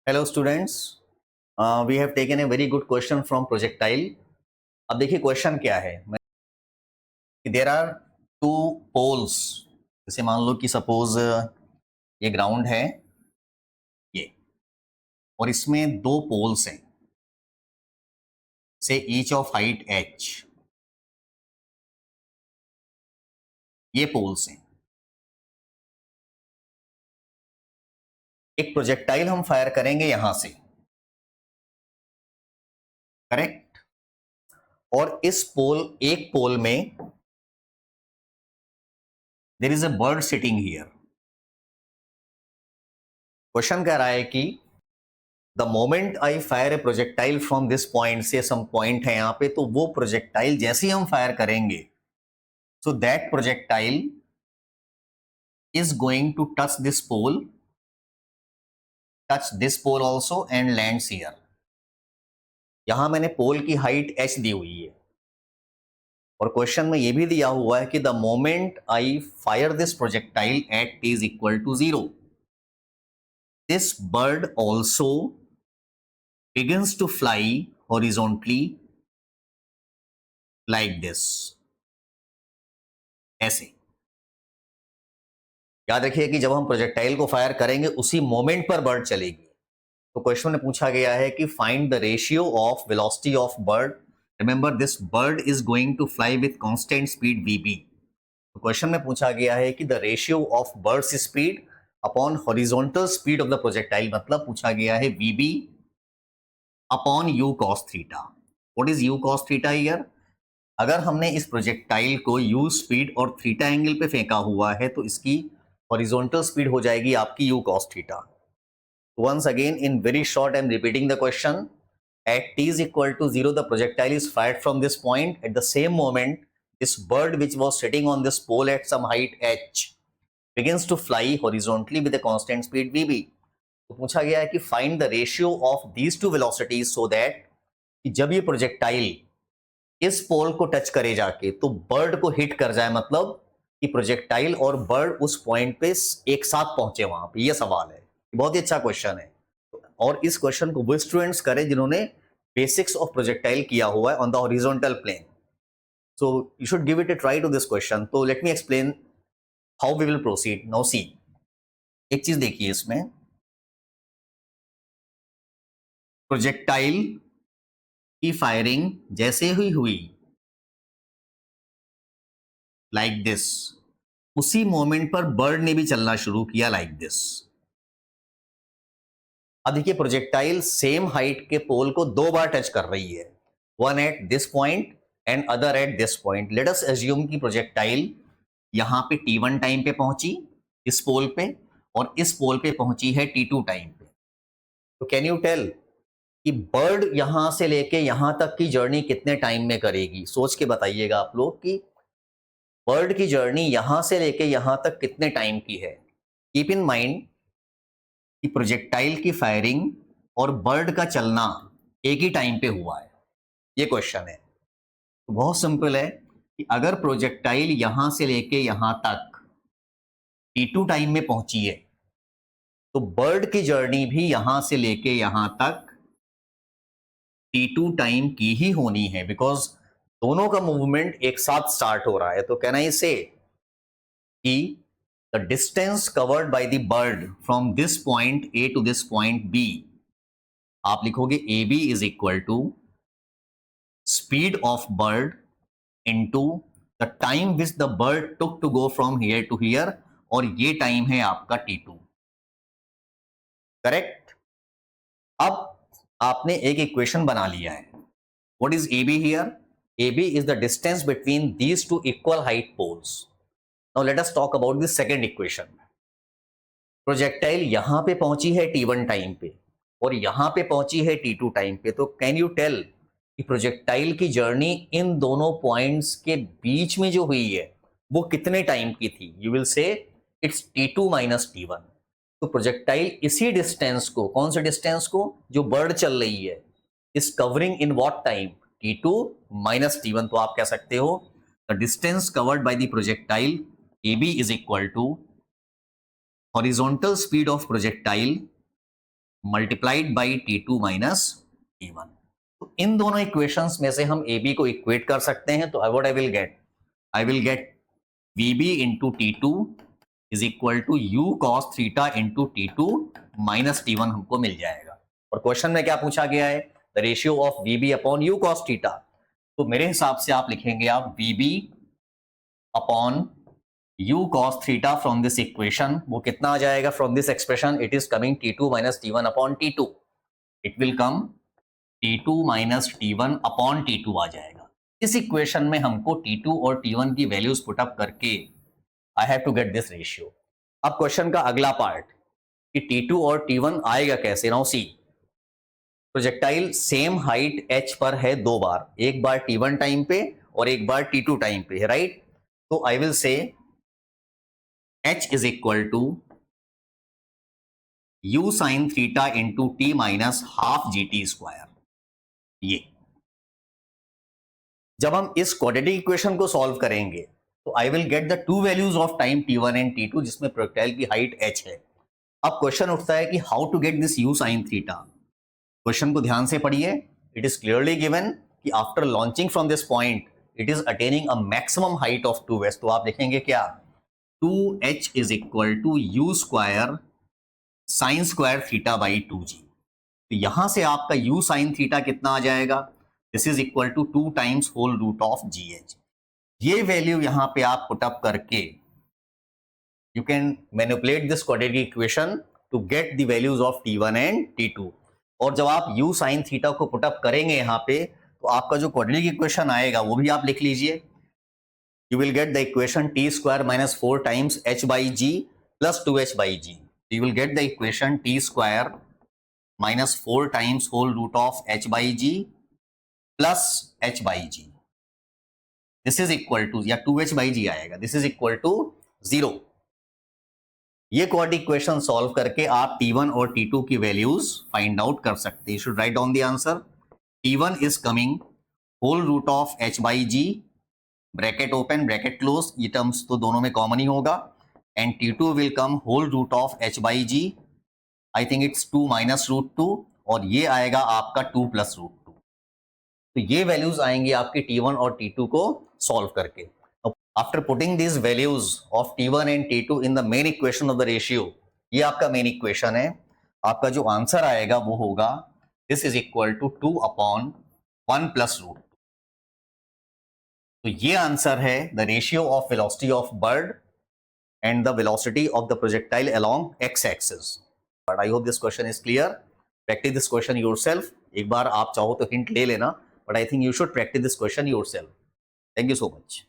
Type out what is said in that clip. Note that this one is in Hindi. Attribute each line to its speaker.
Speaker 1: Hello students, we have taken a very good question from projectile. अब देखिए क्वेश्चन क्या है। There are two poles. जैसे मान लो कि सपोज ये ग्राउंड है ये, और इसमें दो पोल्स हैं से ईच ऑफ हाइट h। ये पोल्स हैं। एक प्रोजेक्टाइल हम फायर करेंगे यहां से, करेक्ट। और इस एक पोल में there is a bird sitting here. Question कह रहा है कि the moment I fire a projectile from this point, से सम पॉइंट है यहां पे, तो वो प्रोजेक्टाइल जैसे ही हम फायर करेंगे, so that projectile is going to touch this pole also and lands here. यहां मैंने पोल की हाइट h दी हुई है, और क्वेश्चन में यह भी दिया हुआ है कि the moment I fire this projectile at t is equal to 0, this bird also begins to fly horizontally like this। ऐसे याद रखिए कि जब हम प्रोजेक्टाइल को फायर करेंगे उसी मोमेंट पर बर्ड चलेगी। तो क्वेश्चन में पूछा गया है कि find the ratio of velocity of bird. Remember this bird is going to fly with constant speed vb। तो क्वेश्चन में पूछा गया है कि the ratio of bird's speed upon horizontal speed of the projectile, मतलब पूछा गया है vb upon u cos theta. What is u cos theta here? अगर हमने इस प्रोजेक्टाइल को u स्पीड और थीटा एंगल पे फेंका हुआ है तो इसकी हॉरिजॉन्टल स्पीड हो जाएगी आपकी u cos theta. Once again, in very short, I am repeating the question. At t is equal to 0, the projectile is fired from this point. At the same moment, this bird which was sitting on this pole at some height h begins to fly horizontally with a constant speed vb. तो पूछा गया है कि find the ratio of these two velocities so that कि जब ये प्रोजेक्टाइल इस पोल को टच करे जाके तो बर्ड को हिट कर जाए, मतलब कि प्रोजेक्टाइल और बर्ड उस पॉइंट पे एक साथ पहुंचे वहां पे। ये सवाल है, बहुत ही अच्छा क्वेश्चन है। और इस क्वेश्चन को वो स्टूडेंट्स करें जिन्होंने बेसिक्स ऑफ प्रोजेक्टाइल किया हुआ है on the horizontal plane. So you should give it a try to this question. तो let me explain how we will proceed now. See, एक चीज देखिए, इसमें प्रोजेक्टाइल की फायरिंग जैसे ही हुई लाइक दिस, उसी मोमेंट पर बर्ड ने भी चलना शुरू किया लाइक दिस। अब देखिए प्रोजेक्टाइल सेम हाइट के पोल को दो बार टच कर रही है, one at this point and other at this point. Let us assume कि प्रोजेक्टाइल यहां पे t1 टाइम पे पहुंची इस पोल पे, और इस पोल पे पहुंची है t2 टाइम पे। तो कैन यू टेल कि बर्ड यहां से लेके यहां तक की जर्नी कितने टाइम में करेगी? सोच के बताइएगा आप लोग कि बर्ड की जर्नी यहां से लेके यहां तक कितने टाइम की है। कीप इन माइंड कि प्रोजेक्टाइल की फायरिंग और बर्ड का चलना एक ही टाइम पे हुआ है। ये क्वेश्चन है। तो बहुत सिंपल है कि अगर प्रोजेक्टाइल यहां से लेके यहां तक t2 टाइम में पहुंची है, तो बर्ड की जर्नी भी यहां से लेके यहां तक t2 टाइम की ही होनी है, बिकॉज दोनों का मूवमेंट एक साथ स्टार्ट हो रहा है। तो कैन आई से कि the distance covered by the bird from this point A to this point B, आप लिखोगे AB is equal to speed of bird into the time which the bird took to go from here to here, और ये टाइम है आपका T2, करेक्ट। अब आपने एक इक्वेशन बना लिया है। What is AB here? AB is the distance between these two equal height poles. Now let us talk about the second equation. Projectile यहां पे पहुंची है t1 टाइम पे और यहां पे पहुंची है t2 टाइम पे। तो कैन यू टेल कि प्रोजेक्टाइल की जर्नी इन दोनों पॉइंट्स के बीच में जो हुई है वो कितने टाइम की थी? You will say it's t2 minus t1। तो प्रोजेक्टाइल इसी डिस्टेंस को, कौन से डिस्टेंस को, जो बर्ड चल रही है, is covering in what time? t2 minus t1। तो आप कह सकते हो the distance covered by the projectile AB is equal to horizontal speed of projectile multiplied by T2 minus T1। तो इन दोनों इक्वेशंस में से हम AB को इक्वेट कर सकते हैं। तो what I will get VB into T2 is equal to U cos theta into T2 minus T1 हमको मिल जाएगा। और क्वेश्चन में क्या पूछा गया है, the ratio of VB upon U cos theta. तो मेरे हिसाब से आप लिखेंगे आप VB upon U cos theta from this equation. वो कितना आ जाएगा from this expression, it is coming T2 minus T1 upon T2। It will come T2 minus T1 upon T2 आ जाएगा। इस इक्वेशन में हमको T2 और T1 की वैल्यूज पुट अप करके I have to get this ratio. अब क्वेश्चन का अगला पार्ट कि T2 और T1 आएगा कैसे। Now see, projectile same height h पर है दो बार, एक बार T1 टाइम पे और एक बार T2 टाइम पे है, राइट। तो I will say h is equal to U sine theta into T minus half GT square. ये जब हम इस क्वाड्रेटिक इक्वेशन को सॉल्व करेंगे तो I will get the two values of time T1 and T2 जिसमें प्रोजेक्टाइल की हाइट h है। अब क्वेश्चन उठता है कि how to get this U sine theta. Question को ध्यान से पढ़िए। इट इज क्लियरली गिवन कि after launching from this point it is attaining a maximum height of 2s। तो आप देखेंगे क्या, 2h is equal to U square sine square theta by 2g। तो यहां से आपका U साइन थीटा कितना आ जाएगा, this is equal to 2 times whole root of GH। ये वैल्यू यहां पे आप पुटअप करके you can manipulate this quadratic equation to get the values of T1 and T2। और जब आप U साइन थीटा को पुटअप करेंगे यहाँ पे तो आपका जो क्वाड्रेटिक इक्वेशन आएगा वो भी आप लिख लीजिए। You will get the equation T square minus 4 times h by g plus 2h by g. You will get the equation T square minus 4 times whole root of h by g plus h by g. This is equal to, या 2h बाई जी आएगा, दिस इज इक्वल टू 0। ये क्वाड्रेटिक इक्वेशन सॉल्व करके आप T1 और T2 की वैल्यूज फाइंड आउट कर सकते हैं। Should write down the answer. T1 is coming whole root of h by g, bracket open bracket close, ये टर्म्स तो दोनों में कॉमन ही होगा, and T2 will come whole root of h by g, I think it's 2 minus root 2, और ये आएगा आपका 2 प्लस रूट 2। तो ये वैल्यूज आएंगी आपकी T1 और T2 को सॉल्व करके। After putting this values of T1 and T2 in the main equation of the ratio, ये आपका मेन इक्वेशन है, आपका जो आंसर आएगा वो होगा this is equal to 2 upon 1 plus root. तो ये आंसर है the ratio of velocity of bird and the velocity of the projectile along x axis. But I hope this question is clear. Practice this question yourself. एक बार आप चाहो तो हिंट ले लेना, but I think you should practice this question yourself. Thank you so much.